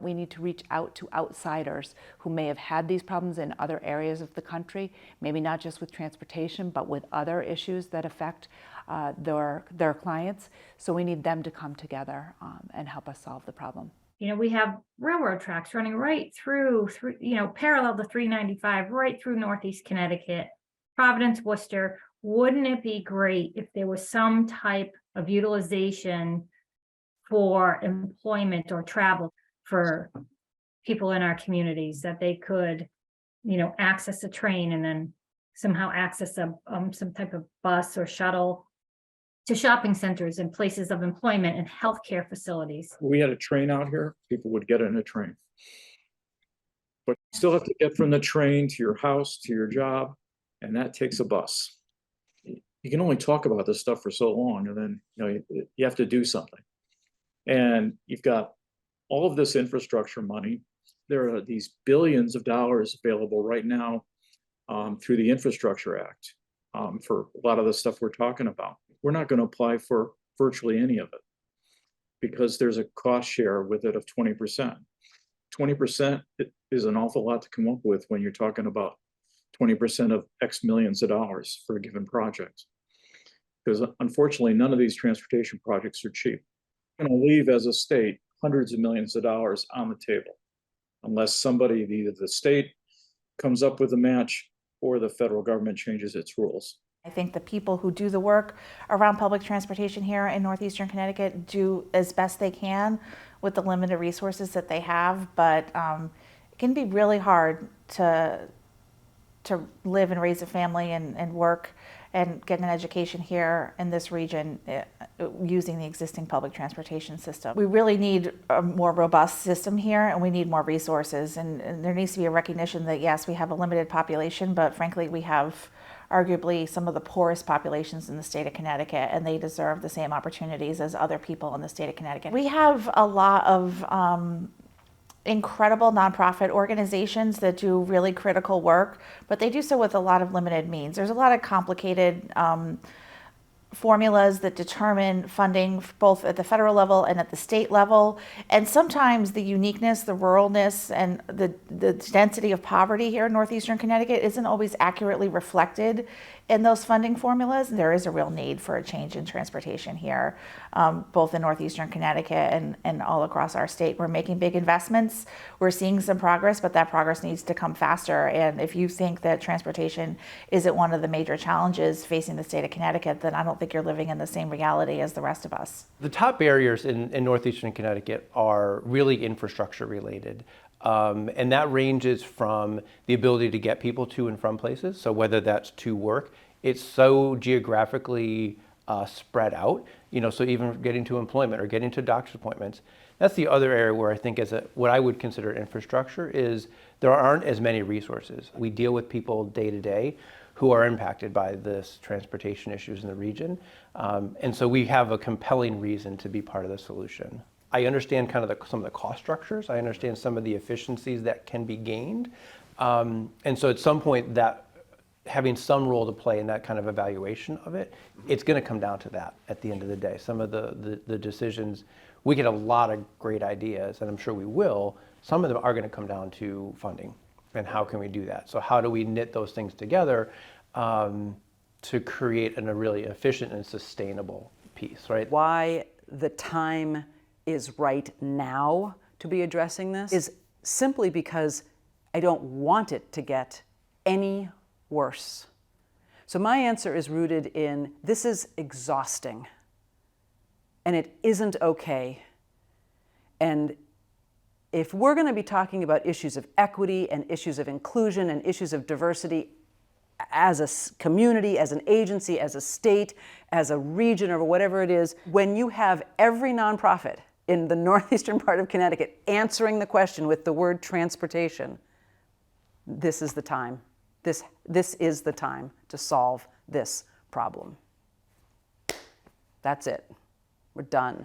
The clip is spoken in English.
We need to reach out to outsiders who may have had these problems in other areas of the country, maybe not just with transportation, but with other issues that affect their clients. So we need them to come together and help us solve the problem. You know, we have railroad tracks running right through, parallel to 395, right through Northeast Connecticut, Providence, Worcester. Wouldn't it be great if there was some type of utilization for employment or travel for people in our communities, that they could, access a train and then somehow access some type of bus or shuttle to shopping centers and places of employment and healthcare facilities? We had a train out here, people would get in a train. But you still have to get from the train to your house, to your job, and that takes a bus. You can only talk about this stuff for so long, and then you have to do something. And you've got all of this infrastructure money. There are these billions of dollars available right now through the Infrastructure Act for a lot of the stuff we're talking about. We're not going to apply for virtually any of it because there's a cost share with it of 20%. 20% is an awful lot to come up with when you're talking about 20% of X millions of dollars for a given project. Because unfortunately, none of these transportation projects are cheap. We're going to leave as a state hundreds of millions of dollars on the table unless somebody, either the state comes up with a match or the federal government changes its rules. I think the people who do the work around public transportation here in Northeastern Connecticut do as best they can with the limited resources that they have, but it can be really hard to live and raise a family and work and get an education here in this region using the existing public transportation system. We really need a more robust system here, and we need more resources, and there needs to be a recognition that yes, we have a limited population, but frankly we have arguably some of the poorest populations in the state of Connecticut, and they deserve the same opportunities as other people in the state of Connecticut. We have a lot of incredible nonprofit organizations that do really critical work, but they do so with a lot of limited means. There's a lot of complicated formulas that determine funding both at the federal level and at the state level. And sometimes the uniqueness, the ruralness, and the density of poverty here in Northeastern Connecticut isn't always accurately reflected in those funding formulas. There is a real need for a change in transportation here, both in Northeastern Connecticut and all across our state. We're making big investments. We're seeing some progress, but that progress needs to come faster. And if you think that transportation isn't one of the major challenges facing the state of Connecticut, then I don't think you're living in the same reality as the rest of us. The top barriers in Northeastern Connecticut are really infrastructure related. And that ranges from the ability to get people to and from places. So whether that's to work, it's so geographically spread out, so even getting to employment or getting to doctor's appointments. That's the other area where I think what I would consider infrastructure is there aren't as many resources. We deal with people day to day who are impacted by this transportation issues in the region. And so we have a compelling reason to be part of the solution. I understand kind of some of the cost structures. I understand some of the efficiencies that can be gained. And so at some point that having some role to play in that kind of evaluation of it, it's going to come down to that at the end of the day. Some of the decisions, we get a lot of great ideas, and I'm sure we will. Some of them are going to come down to funding and how can we do that. So how do we knit those things together to create a really efficient and sustainable piece, right? Why the time is right now to be addressing this is simply because I don't want it to get any worse. So my answer is rooted in this is exhausting and it isn't okay. And if we're going to be talking about issues of equity and issues of inclusion and issues of diversity as a community, as an agency, as a state, as a region, or whatever it is, when you have every nonprofit in the northeastern part of Connecticut answering the question with the word transportation, this is the time. This is the time to solve this problem. That's it. We're done.